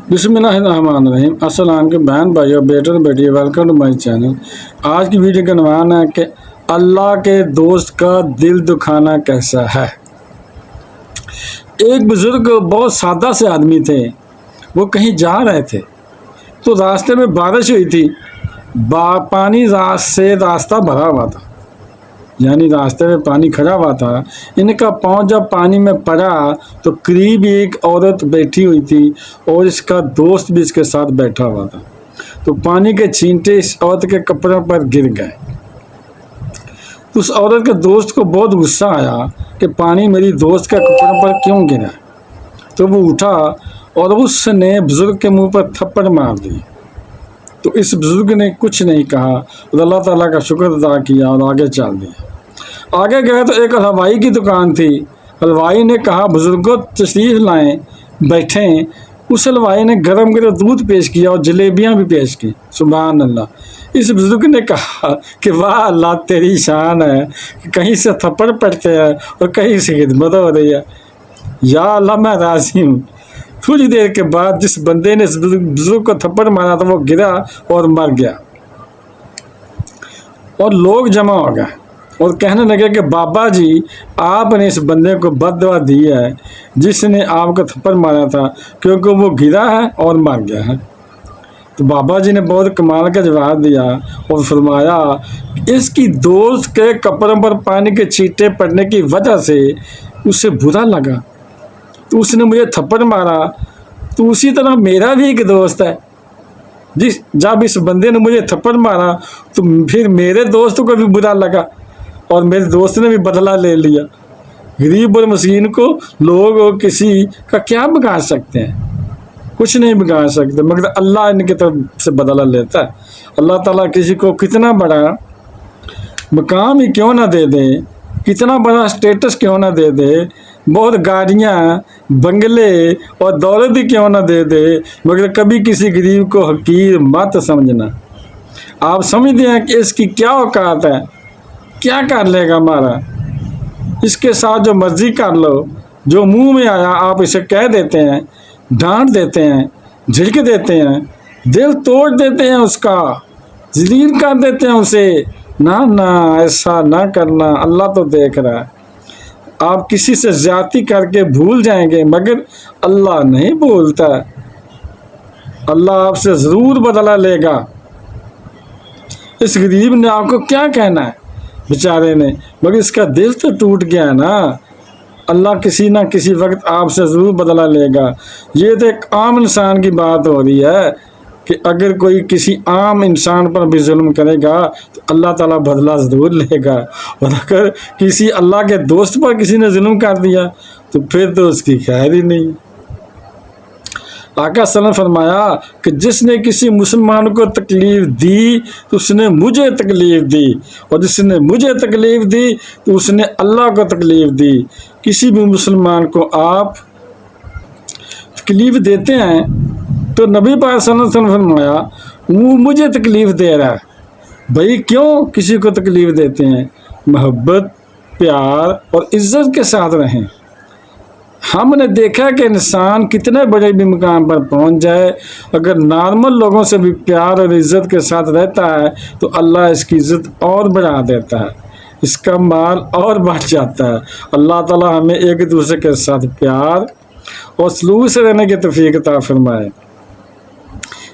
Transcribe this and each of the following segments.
बिस्मिल्लाहिर्रहमानिर्रहीम। अस्सलाम के बहन भाइयों, बेटे और बेटियों, वेलकम टू माय चैनल। आज की वीडियो का عنوان है कि अल्लाह के दोस्त का दिल दुखाना कैसा है। एक बुजुर्ग बहुत सादा से आदमी थे। वो कहीं जा रहे थे तो रास्ते में बारिश हुई थी। पानी से रास्ता भरा हुआ था, यानी रास्ते में पानी खड़ा हुआ था। इनका पाँव जब पानी में पड़ा तो करीब एक औरत बैठी हुई थी और इसका दोस्त भी इसके साथ बैठा हुआ था। तो पानी के छींटे इस औरत के कपड़ों पर गिर गए। तो उस औरत के दोस्त को बहुत गुस्सा आया कि पानी मेरी दोस्त के कपड़ों पर क्यों गिरा। तो वो उठा और उसने बुजुर्ग के मुंह पर थप्पड़ मार दी। तो इस बुजुर्ग ने कुछ नहीं कहा और अल्लाह ताला का शुक्र अदा किया और आगे चल दिया। आगे गए तो एक हलवाई की दुकान थी। हलवाई ने कहा, बुजुर्गों तशरीफ़ लाएं, बैठें। उस हलवाई ने गरम गरम दूध पेश किया और जलेबियां भी पेश की। सुभान अल्लाह। इस बुजुर्ग ने कहा कि वाह अल्लाह, तेरी शान है, कहीं से थप्पड़ पड़ते हैं और कहीं से खिदमत हो रही है। या अल्लाह, मैं राज़ी हूँ। थोड़ी देर के बाद जिस बंदे ने इस बुजुर्ग को थप्पड़ मारा था वो गिरा और मर गया। और लोग जमा हो गए और कहने लगे कि बाबा जी, आपने इस बंदे को बद्दुआ दी है जिसने आपको थप्पड़ मारा था, क्योंकि वो गिरा है और मर गया है। तो बाबा जी ने बहुत कमाल का जवाब दिया और फरमाया, इसकी दोस्त के कपड़ों पर पानी के छींटे पड़ने की वजह से उसे बुरा लगा तो उसने मुझे थप्पड़ मारा। तो उसी तरह मेरा भी एक दोस्त है, जब इस बंदे ने मुझे थप्पड़ मारा तो फिर मेरे दोस्त को भी बुरा लगा और मेरे दोस्त ने भी बदला ले लिया। गरीब और मस्कीन को लोग किसी का क्या बिगाड़ सकते हैं? कुछ नहीं बिगाड़ सकते, मगर अल्लाह इनकी तरफ से बदला लेता है। अल्लाह ताला किसी को कितना बड़ा मकाम ही क्यों ना दे दे, कितना बड़ा स्टेटस क्यों ना दे दे, बहुत गाड़ियाँ, बंगले और दौलत ही क्यों ना दे दे, मगर कभी किसी गरीब को हकीर मत समझना। आप समझते हैं कि इसकी क्या औकात है, क्या कर लेगा हमारा, इसके साथ जो मर्जी कर लो, जो मुंह में आया आप इसे कह देते हैं, डांट देते हैं, झिड़क देते हैं, दिल तोड़ देते हैं उसका, जलील कर देते हैं उसे। ना ना, ऐसा ना करना, अल्लाह तो देख रहा है। आप किसी से ज्यादती करके भूल जाएंगे, मगर अल्लाह नहीं भूलता। अल्लाह आपसे ज़रूर बदला लेगा। इस गरीब ने आपको क्या कहना है बेचारे ने, मगर इसका दिल तो टूट गया ना। अल्लाह किसी ना किसी वक्त आपसे ज़रूर बदला लेगा। ये तो एक आम इंसान की बात हो रही है कि अगर कोई किसी आम इंसान पर भी जुल्म करेगा तो अल्लाह ताला बदला ज़रूर लेगा। और अगर किसी अल्लाह के दोस्त पर किसी ने जुल्म कर दिया तो फिर तो उसकी खैर ही नहीं। आका सल्लल्लाहु अलैहि वसल्लम फरमाया कि जिसने किसी मुसलमान को तकलीफ़ दी तो उसने मुझे तकलीफ़ दी, और जिसने मुझे तकलीफ़ दी तो उसने अल्लाह को तकलीफ़ दी। किसी भी मुसलमान को आप तकलीफ़ देते हैं तो नबी पाक सल्लल्लाहु अलैहि वसल्लम फरमाया, वो मुझे तकलीफ़ दे रहा है। भाई क्यों किसी को तकलीफ़ देते हैं? मोहब्बत, प्यार और इज़्ज़त के साथ रहें। हमने देखा कि इंसान कितने बड़े भी मुकाम पर पहुंच जाए, अगर नॉर्मल लोगों से भी प्यार और इज़्ज़त के साथ रहता है तो अल्लाह इसकी इज़्ज़त और बढ़ा देता है, इसका माल और बढ़ जाता है। अल्लाह ताला हमें एक दूसरे के साथ प्यार और सलूक से रहने की तौफीक अता फरमाए।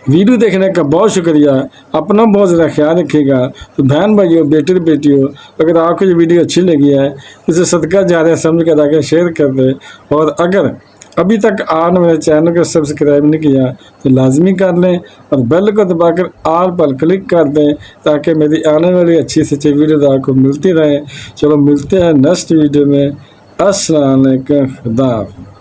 वीडियो देखने का बहुत शुक्रिया। अपना बहुत ज़्यादा ख्याल रखिएगा। तो बहन भाइयों, बेटे बेटियों, अगर आपको ये वीडियो अच्छी लगी है तो इसे सदका जारिया समझ कर आगे शेयर कर दें। और अगर अभी तक आपने मेरे चैनल को सब्सक्राइब नहीं किया तो लाजमी कर लें और बेल को दबाकर ऑल पर क्लिक कर दें, ताकि मेरी आने वाली अच्छी से अच्छी वीडियो आपको मिलती रहे। चलो मिलते हैं नेक्स्ट वीडियो में। अस्सलाम वालेकुम, खुदा हाफ़िज़।